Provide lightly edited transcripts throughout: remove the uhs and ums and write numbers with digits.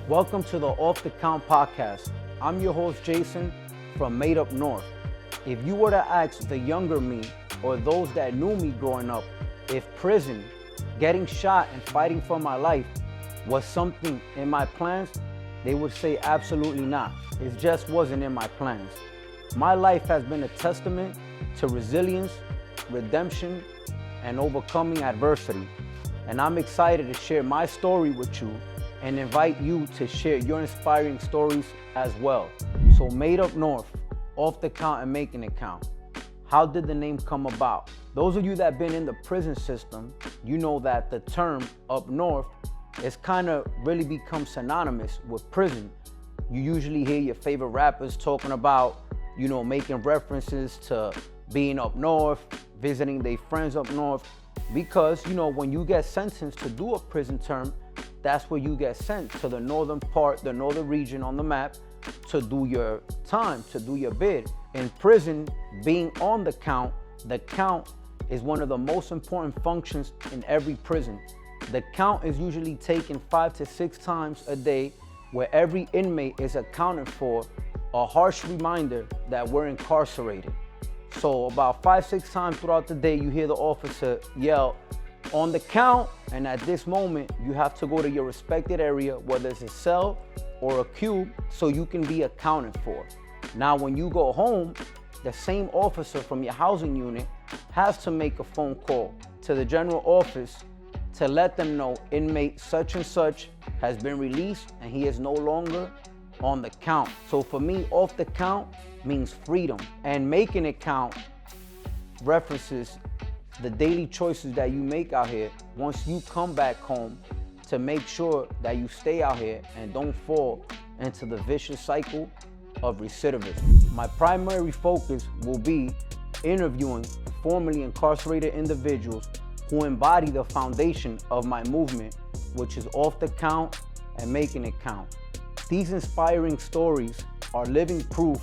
Welcome to the Off the Count podcast. I'm your host, Jason, from Made Up North. If you were to ask the younger me or those that knew me growing up if prison, getting shot and fighting for my life was something in my plans, they would say absolutely not. It just wasn't in my plans. My life has been a testament to resilience, redemption, and overcoming adversity. And I'm excited to share my story with you and invite you to share your inspiring stories as well. So Made Up North, off the count and making it count. How did the name come about? Those of you that have been in the prison system, you know that the term up north is kind of really become synonymous with prison. You usually hear your favorite rappers talking about, making references to being up north, visiting their friends up north, because, when you get sentenced to do a prison term, that's where you get sent to the northern part, the northern region on the map to do your time, to do your bid. In prison, being on the count is one of the most important functions in every prison. The count is usually taken 5 to 6 times a day, where every inmate is accounted for, a harsh reminder that we're incarcerated. So about 5-6 times throughout the day, you hear the officer yell, "On the count," and at this moment, you have to go to your respected area, whether it's a cell or a cube, so you can be accounted for. Now, when you go home, the same officer from your housing unit has to make a phone call to the general office to let them know inmate such and such has been released and he is no longer on the count. So for me, off the count means freedom, and making it count references the daily choices that you make out here once you come back home to make sure that you stay out here and don't fall into the vicious cycle of recidivism. My primary focus will be interviewing formerly incarcerated individuals who embody the foundation of my movement, which is off the count and making it count. These inspiring stories are living proof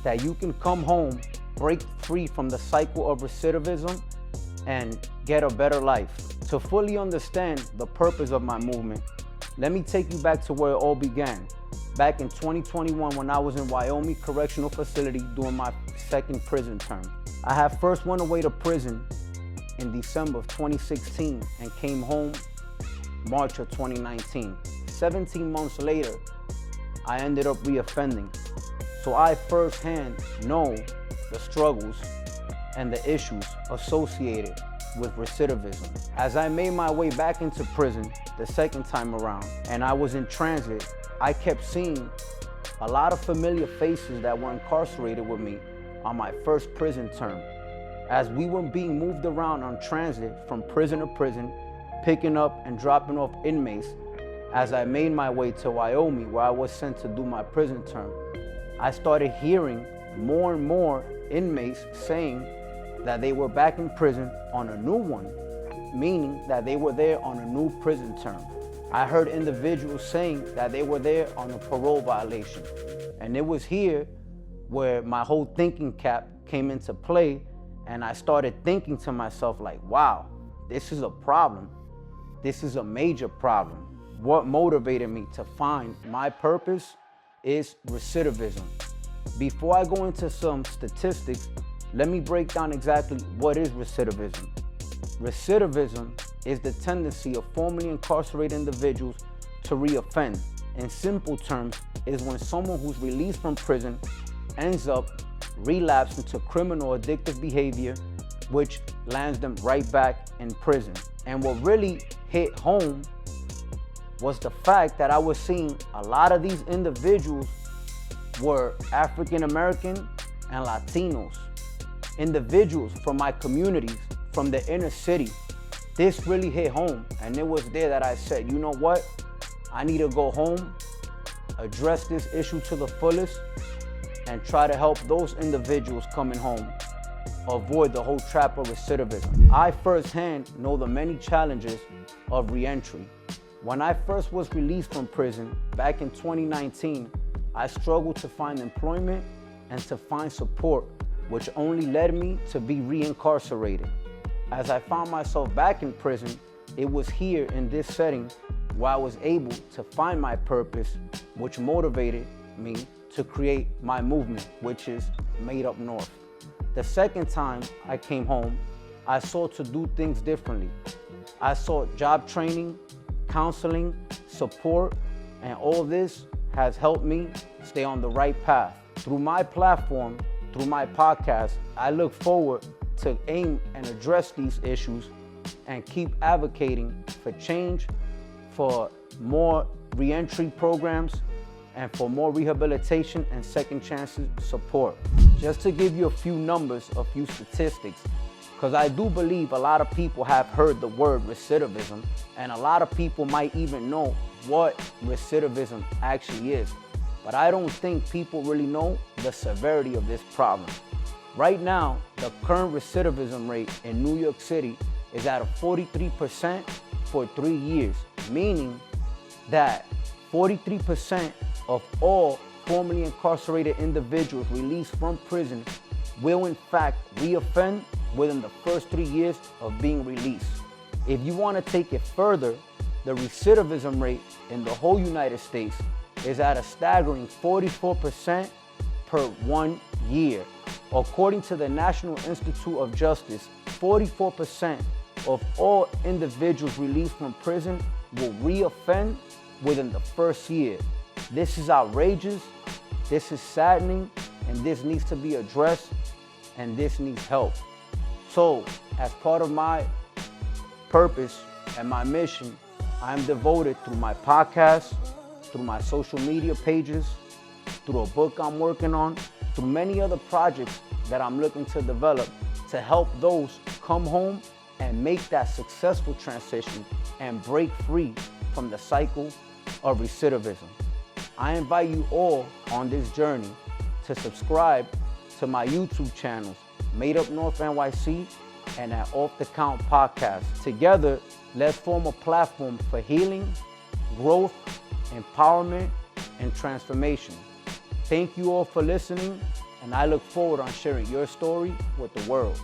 that you can come home, break free from the cycle of recidivism, and get a better life. To fully understand the purpose of my movement, let me take you back to where it all began. Back in 2021, when I was in Wyoming Correctional Facility doing my second prison term. I had first went away to prison in December of 2016 and came home March of 2019. 17 months later, I ended up reoffending. So I firsthand know the struggles and the issues associated with recidivism. As I made my way back into prison the second time around and I was in transit, I kept seeing a lot of familiar faces that were incarcerated with me on my first prison term. As we were being moved around on transit from prison to prison, picking up and dropping off inmates, as I made my way to Wyoming, where I was sent to do my prison term, I started hearing more and more inmates saying that they were back in prison on a new one, meaning that they were there on a new prison term. I heard individuals saying that they were there on a parole violation. And it was here where my whole thinking cap came into play, and I started thinking to myself like, wow, this is a problem. This is a major problem. What motivated me to find my purpose is recidivism. Before I go into some statistics, let me break down exactly what is recidivism. Recidivism is the tendency of formerly incarcerated individuals to reoffend. In simple terms, is when someone who's released from prison ends up relapsing into criminal addictive behavior, which lands them right back in prison. And what really hit home was the fact that I was seeing a lot of these individuals were African American and Latinos, individuals from my communities, from the inner city. This really hit home, and it was there that I said, you know what? I need to go home, address this issue to the fullest, and try to help those individuals coming home avoid the whole trap of recidivism. I firsthand know the many challenges of reentry. When I first was released from prison back in 2019, I struggled to find employment and to find support, which only led me to be reincarcerated. As I found myself back in prison, it was here in this setting where I was able to find my purpose, which motivated me to create my movement, which is Made Up North. The second time I came home, I sought to do things differently. I sought job training, counseling, support, and all this has helped me stay on the right path. Through my platform, through my podcast, I look forward to aim and address these issues and keep advocating for change, for more reentry programs, and for more rehabilitation and second chances support. Just to give you a few numbers, a few statistics, because I do believe a lot of people have heard the word recidivism, and a lot of people might even know what recidivism actually is. But I don't think people really know the severity of this problem. Right now, the current recidivism rate in New York City is at a 43% for 3 years, meaning that 43% of all formerly incarcerated individuals released from prison will in fact reoffend within the first 3 years of being released. If you want to take it further, the recidivism rate in the whole United States is at a staggering 44% per 1 year. According to the National Institute of Justice, 44% of all individuals released from prison will reoffend within the first year. This is outrageous, this is saddening, and this needs to be addressed, and this needs help. So, as part of my purpose and my mission, I am devoted through my podcast, through my social media pages, through a book I'm working on, through many other projects that I'm looking to develop to help those come home and make that successful transition and break free from the cycle of recidivism. I invite you all on this journey to subscribe to my YouTube channels, Made Up North NYC and at Off the Count Podcast. Together, let's form a platform for healing, growth, empowerment, and transformation. Thank you all for listening, and I look forward on sharing your story with the world.